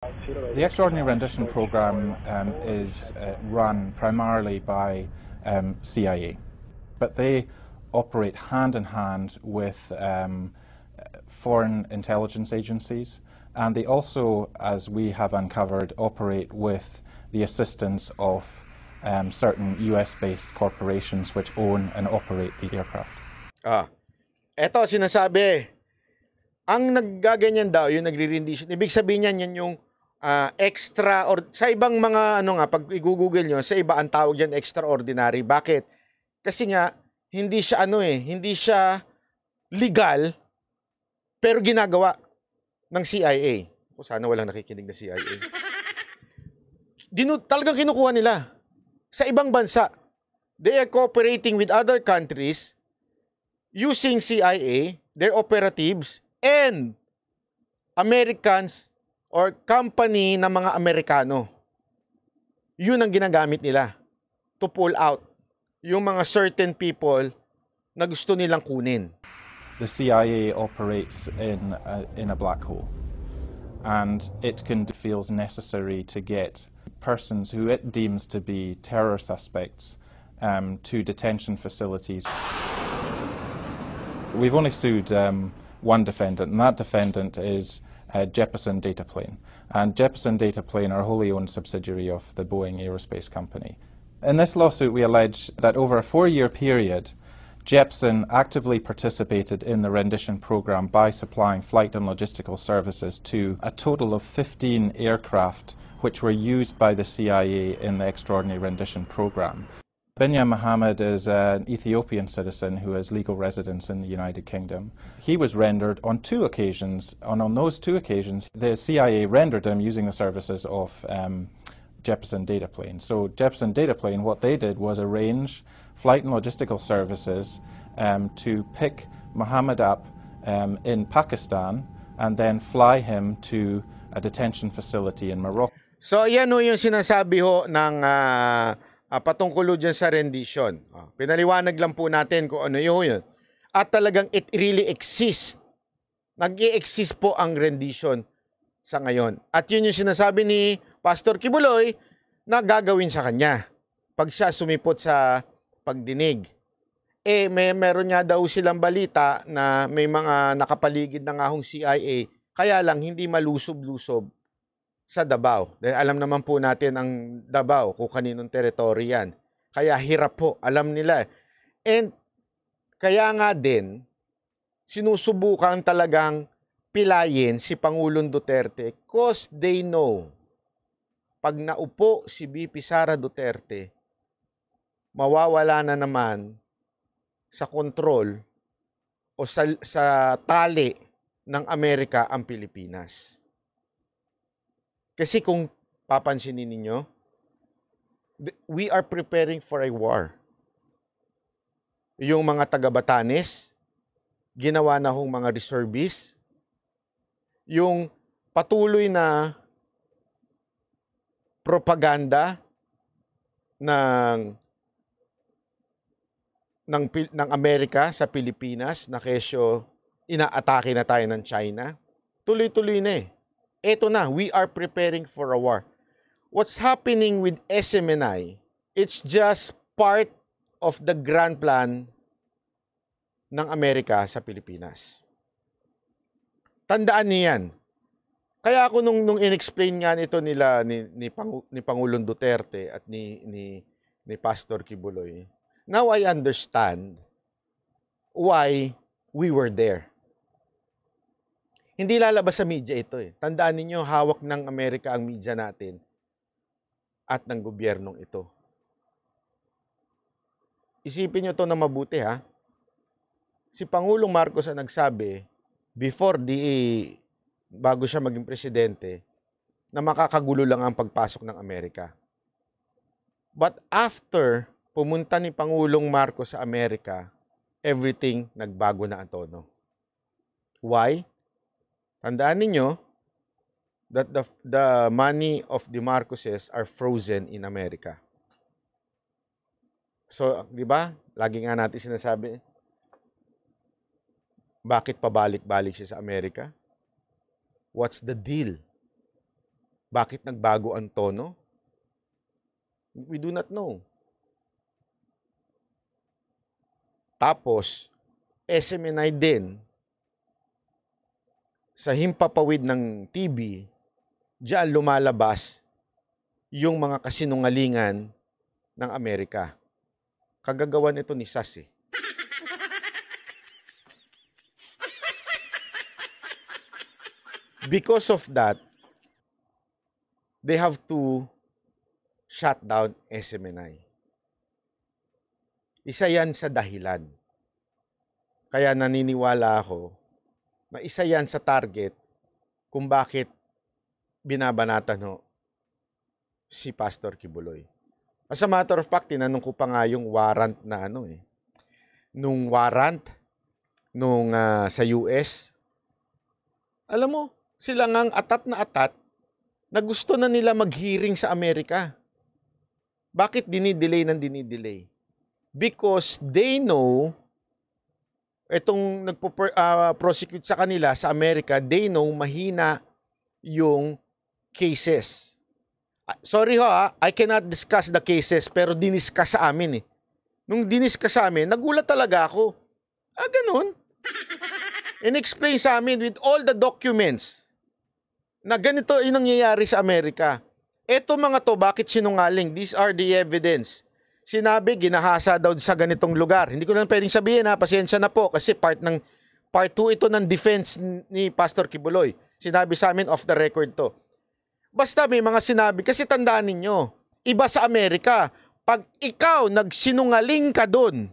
The Extraordinary Rendition Programme is run primarily by CIA, but they operate hand in hand with foreign intelligence agencies, and they also, as we have uncovered, operate with the assistance of certain US-based corporations which own and operate the aircraft. Eto sinasabi, ang naggaganyan daw, yung nagre-rendition, ibig sabihin niyan yan yung extra, or sa ibang mga pag i-google nyo, sa iba ang tawag yan extraordinary. Bakit? Kasi nga, hindi siya hindi siya legal, pero ginagawa ng CIA. Sana walang nakikinig na CIA. Talagang kinukuha nila sa ibang bansa. They are cooperating with other countries using CIA, their operatives, and Americans or company ng mga Amerikano. Yun ang ginagamit nila to pull out yung mga certain people na gusto nilang kunin. The CIA operates in a black hole, and it feels necessary to get persons who it deems to be terror suspects to detention facilities. We've only sued one defendant, and that defendant is Jeppesen Dataplane. And Jeppesen Dataplane are a wholly owned subsidiary of the Boeing Aerospace Company. In this lawsuit, we allege that over a 4-year period, Jeppesen actively participated in the rendition program by supplying flight and logistical services to a total of 15 aircraft which were used by the CIA in the Extraordinary Rendition program. Binyam Mohammed is an Ethiopian citizen who has legal residence in the United Kingdom. He was rendered on 2 occasions, and on those 2 occasions, the CIA rendered him using the services of Jeppesen Dataplane. So Jeppesen Dataplane, what they did was arrange flight and logistical services to pick Mohammed up in Pakistan and then fly him to a detention facility in Morocco. So yan yung sinasabi ho ng patungkol dyan sa rendition. Pinaliwanag lang po natin kung ano yun. At talagang it really exists. Nag-i-exist po ang rendition sa ngayon. At yun yung sinasabi ni Pastor Kibuloy na gagawin sa kanya pag siya sumipot sa pagdinig. Meron nga daw silang balita na may mga nakapaligid na nga hong CIA, kaya lang hindi malusob-lusob sa Davao. Dahil alam naman po natin ang Davao kung kaninong teritoryo yan. Kaya hirap po, alam nila. And kaya nga din, sinusubukan talagang pilayin si Pangulong Duterte because they know pag naupo si VP Sara Duterte, mawawala na naman sa kontrol o sa tali ng Amerika ang Pilipinas. Kasi kung papansinin ninyo, we are preparing for a war. Yung mga taga-Batanes, ginawa na hong mga reservists, yung patuloy na propaganda ng Amerika sa Pilipinas na kesyo inaatake na tayo ng China, tuloy-tuloy na Eto na, we are preparing for a war. What's happening with SMNI, it's just part of the grand plan ng Amerika sa Pilipinas. Tandaan niyo yan. Kaya ako nung in-explain nga nito nila ni Pangulong Duterte at ni Pastor Kibuloy, now I understand why we were there. Hindi lalabas sa media ito Tandaan niyo, hawak ng Amerika ang media natin at ng gobyernong ito. Isipin niyo to na mabuti Si Pangulong Marcos ang nagsabi bago siya maging presidente na makakagulo lang ang pagpasok ng Amerika. But after pumunta ni Pangulong Marcos sa Amerika, everything nagbago na ang tono. Why? Tandaan ninyo that the money of the Marcoses are frozen in America. So, di ba? Lagi nga natin sinasabi, bakit pabalik-balik siya sa Amerika? What's the deal? Bakit nagbago ang tono? We do not know. Tapos, SMNI din, sa himpapawid ng TV, diyan lumalabas yung mga kasinungalingan ng Amerika. Kagagawan ito ni SAS eh. Because of that, they have to shut down SMNI. Isa yan sa dahilan. Kaya naniniwala ako na isa yan sa target kung bakit binabanatan ho si Pastor Kibuloy. As a matter of fact, tinanong ko pa nga yung warrant na nung warrant sa US. Alam mo, sila ngang atat na gusto na nila mag-hearing sa Amerika. Bakit dinidelay ng dinidelay? Because they know, itong nagpo-prosecute sa kanila sa Amerika, they know mahina yung cases. Sorry ho I cannot discuss the cases, pero diniscuss sa amin eh. Nung diniscuss sa amin, nagulat talaga ako. Ganun. In-explain sa amin with all the documents na ganito yung nangyayari sa Amerika. Eto mga to, bakit sinungaling? These are the evidence. Sinabi, ginahasa daw sa ganitong lugar. Hindi ko lang pwedeng sabihin pasensya na po kasi part 2 ito ng defense ni Pastor Kibuloy. Sinabi sa amin off the record to. Basta may mga sinabi, kasi tandaan ninyo, iba sa Amerika, pag ikaw nagsinungaling ka doon,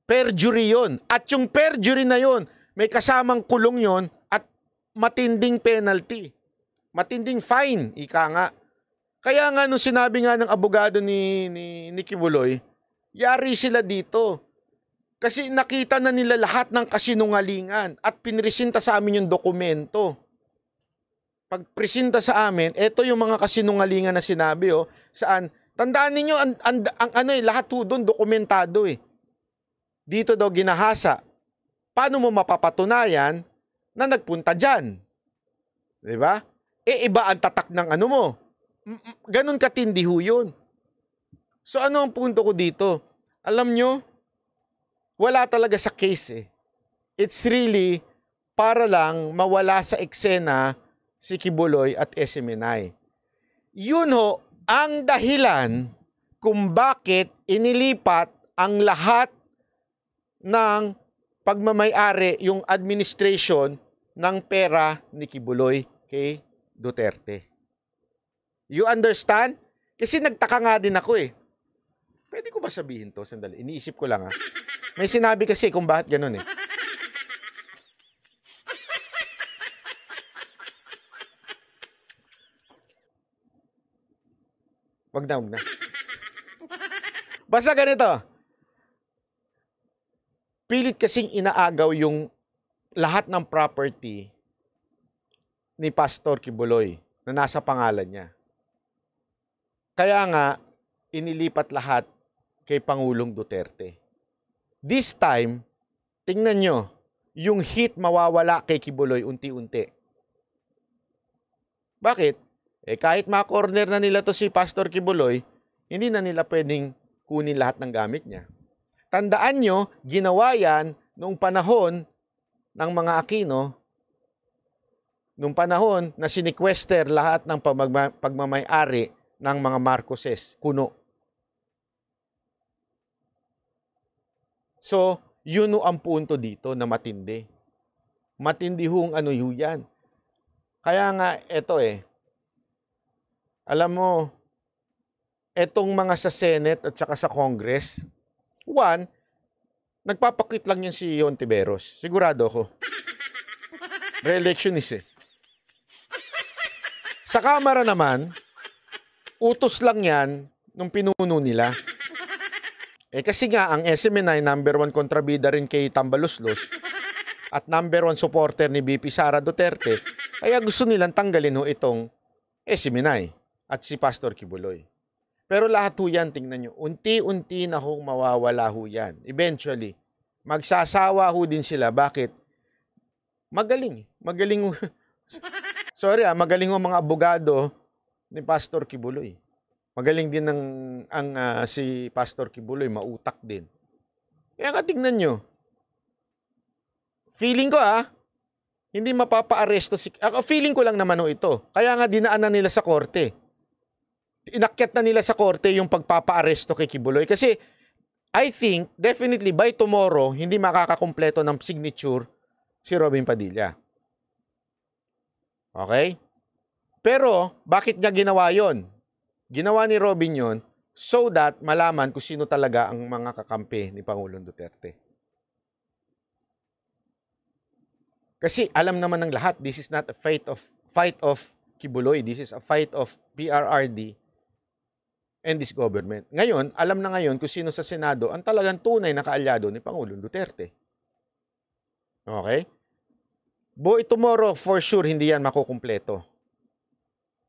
perjury yun. At yung perjury na yun, may kasamang kulong yun at matinding penalty. Matinding fine, ika nga. Kaya nga nung sinabi nga ng abogado ni Kibuloy, yari sila dito. Kasi nakita na nila lahat ng kasinungalingan at pinresenta sa amin yung dokumento. Pag presenta sa amin, ito yung mga kasinungalingan na sinabi saan, tandaan ninyo, lahat doon dokumentado eh. Dito daw ginahasa. Paano mo mapapatunayan na nagpunta dyan? Diba? Iba ang tatak ng mo. Ganon katindi ho yun. So ano ang punto ko dito? Alam nyo, wala talaga sa case eh. It's really para lang mawala sa eksena si Kibuloy at SMNI. Yun ho ang dahilan kung bakit inilipat ang lahat ng pagmamay-ari, yung administration ng pera ni Kibuloy kay Duterte. You understand? Kasi nagtaka nga din ako eh. Pwede ko ba sabihin to? Sandali. Iniisip ko lang May sinabi kasi kung bakit ganun eh. Wag na. Basta ganito. Pilit kasing inaagaw yung lahat ng property ni Pastor Kibuloy na nasa pangalan niya. Kaya nga, inilipat lahat kay Pangulong Duterte. This time, tingnan nyo, yung hit mawawala kay Kibuloy unti-unti. Bakit? Kahit ma-corner na nila to si Pastor Kibuloy, hindi na nila pwedeng kunin lahat ng gamit niya. Tandaan nyo, ginawa yan noong panahon ng mga Aquino, noong panahon na sinequester lahat ng pagmamay-ari ng mga Marcoses, kuno. So, yun ang punto dito na matindi. Matindi hong yan. Kaya nga, eto alam mo, etong mga sa Senate at saka sa Congress, nagpapakit lang yan si Hontiveros. Sigurado ako. Re-electionist Sa Kamara naman, utos lang yan nung pinuno nila. Kasi nga, ang SMNI, number 1 kontrabida rin kay Tambaluslos at number 1 supporter ni BP Sara Duterte, kaya gusto nilang tanggalin itong SMNI at si Pastor Kibuloy. Pero lahat yan, tingnan nyo, unti-unti na mawawala yan. Eventually, magsasawa din sila. Bakit? Magaling. Magaling. Sorry magaling mga abogado ni Pastor Kibuloy. Magaling din si Pastor Kibuloy, mautak din. Kaya nga tingnan nyo. Feeling ko hindi mapapa-aresto feeling ko lang naman ito. Kaya nga dinaanan nila sa korte. Inakyat na nila sa korte yung pagpapa-aresto kay Kibuloy. Kasi I think, definitely by tomorrow, hindi makakakumpleto ng signature si Robin Padilla. Okay? Pero, bakit niya ginawa yon? Ginawa ni Robin yon so that malaman kung sino talaga ang mga kakampi ni Pangulong Duterte. Kasi alam naman ng lahat, this is not a fight of Kibuloy. This is a fight of PRRD and this government. Ngayon, alam na ngayon kung sino sa Senado ang talagang tunay na kaalyado ni Pangulong Duterte. Okay? Boy, tomorrow, for sure, hindi yan makukumpleto.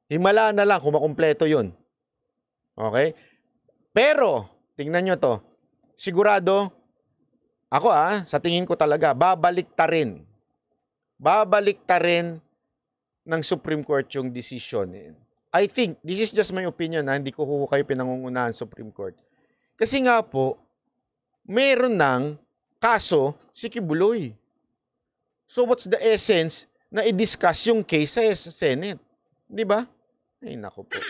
Himala na lang kung makumpleto yun. Okay? Pero, tingnan nyo to. Sigurado, ako sa tingin ko talaga, babalik ta rin ng Supreme Court yung decision. I think, this is just my opinion hindi ko kayo pinangungunahan Supreme Court. Kasi nga po, meron ng kaso si Kibuloy. So what's the essence na i-discuss yung case sa Senate? Di ba? Ay, nako po.